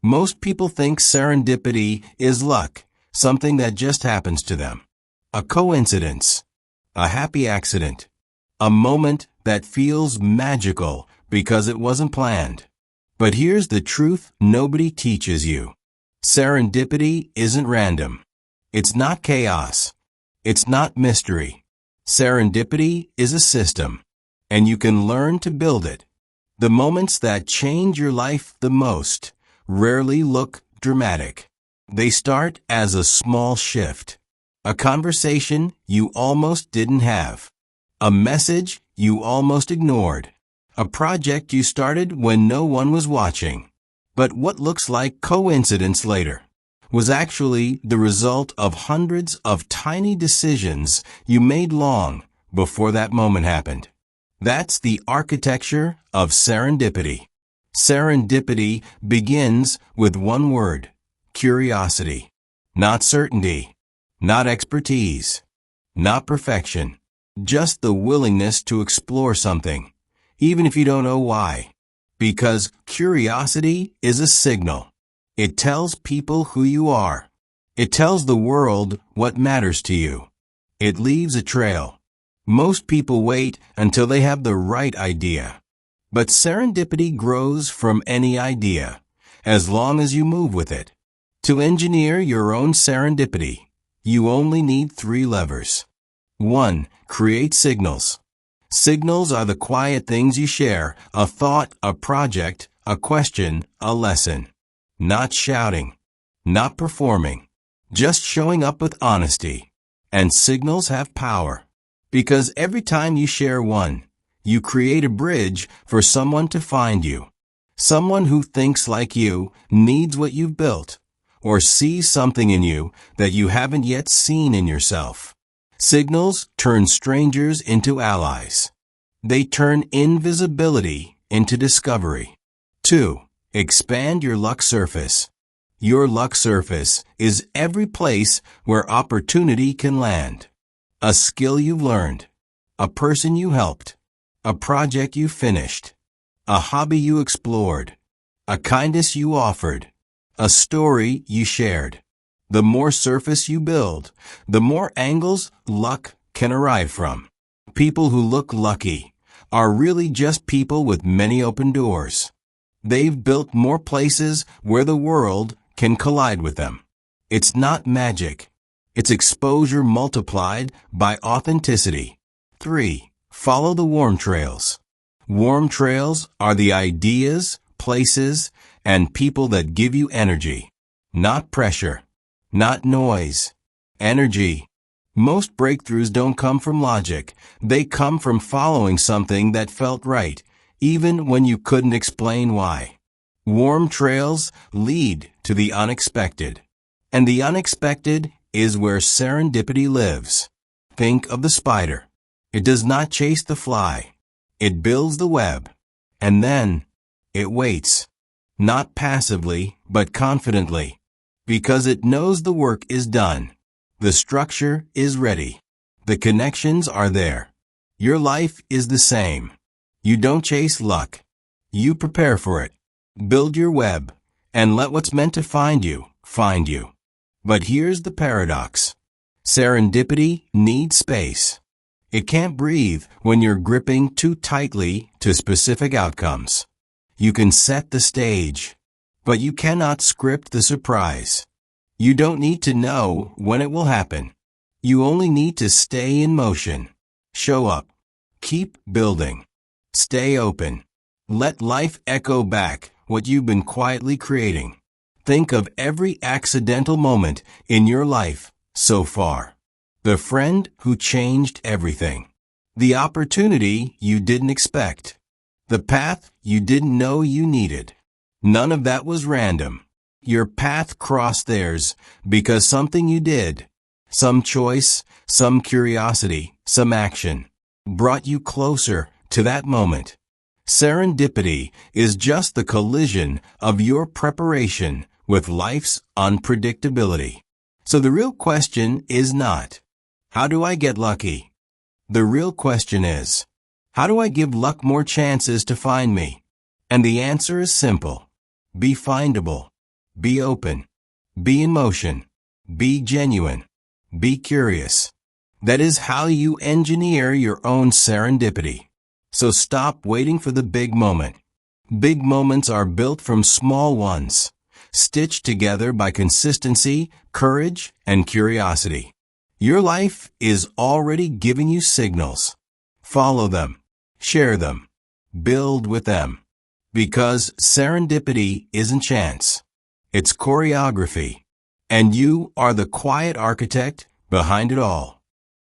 Most people think serendipity is luck, something that just happens to them. A coincidence, a happy accident, a moment that feels magical because it wasn't planned. But here's the truth nobody teaches you. Serendipity isn't random. It's not chaos. It's not mystery. Serendipity is a system, and you can learn to build it. The moments that change your life the most rarely look dramatic. They start as a small shift. A conversation you almost didn't have. A message you almost ignored. A project you started when no one was watching. But what looks like coincidence later was actually the result of hundreds of tiny decisions you made long before that moment happened. That's the architecture of serendipity. Serendipity begins with one word: curiosity. Not certainty, not expertise, not perfection, just the willingness to explore something, even if you don't know why. Because curiosity is a signal. It tells people who you are. It tells the world what matters to you. It leaves a trail. Most people wait until they have the right idea. But serendipity grows from any idea, as long as you move with it. To engineer your own serendipity, you only need 3 levers. 1. Create signals. Signals are the quiet things you share: a thought, a project, a question, a lesson. Not shouting, not performing, just showing up with honesty. And signals have power, because every time you share one, you create a bridge for someone to find you. Someone who thinks like you, needs what you've built, or sees something in you that you haven't yet seen in yourself. Signals turn strangers into allies. They turn invisibility into discovery. 2. Expand your luck surface. Your luck surface is every place where opportunity can land. A skill you've learned, a person you helped, a project you finished, a hobby you explored, a kindness you offered, a story you shared. The more surface you build, the more angles luck can arrive from. People who look lucky are really just people with many open doors. They've built more places where the world can collide with them. It's not magic. It's exposure multiplied by authenticity. 3. Follow the warm trails. Warm trails are the ideas, places, and people that give you energy. Not pressure. Not noise. Energy. Most breakthroughs don't come from logic. They come from following something that felt right, even when you couldn't explain why. Warm trails lead to the unexpected. And the unexpected is where serendipity lives. Think of the spider. It does not chase the fly. It builds the web. And then it waits. Not passively, but confidently. Because it knows the work is done. The structure is ready. The connections are there. Your life is the same. You don't chase luck. You prepare for it. Build your web, and let what's meant to find you, find you. But here's the paradox. Serendipity needs space. It can't breathe when you're gripping too tightly to specific outcomes. You can set the stage, but you cannot script the surprise. You don't need to know when it will happen. You only need to stay in motion. Show up. Keep building. Stay open. Let life echo back what you've been quietly creating. Think of every accidental moment in your life so far. The friend who changed everything. The opportunity you didn't expect. The path you didn't know you needed. None of that was random. Your path crossed theirs because something you did, some choice, some curiosity, some action, brought you closer to that moment. Serendipity is just the collision of your preparation with life's unpredictability. So the real question is not, how do I get lucky? The real question is, how do I give luck more chances to find me? And the answer is simple. Be findable. Be open. Be in motion. Be genuine. Be curious. That is how you engineer your own serendipity. So stop waiting for the big moment. Big moments are built from small ones, stitched together by consistency, courage, and curiosity. Your life is already giving you signals. Follow them. Share them. Build with them. Because serendipity isn't chance. It's choreography. And you are the quiet architect behind it all.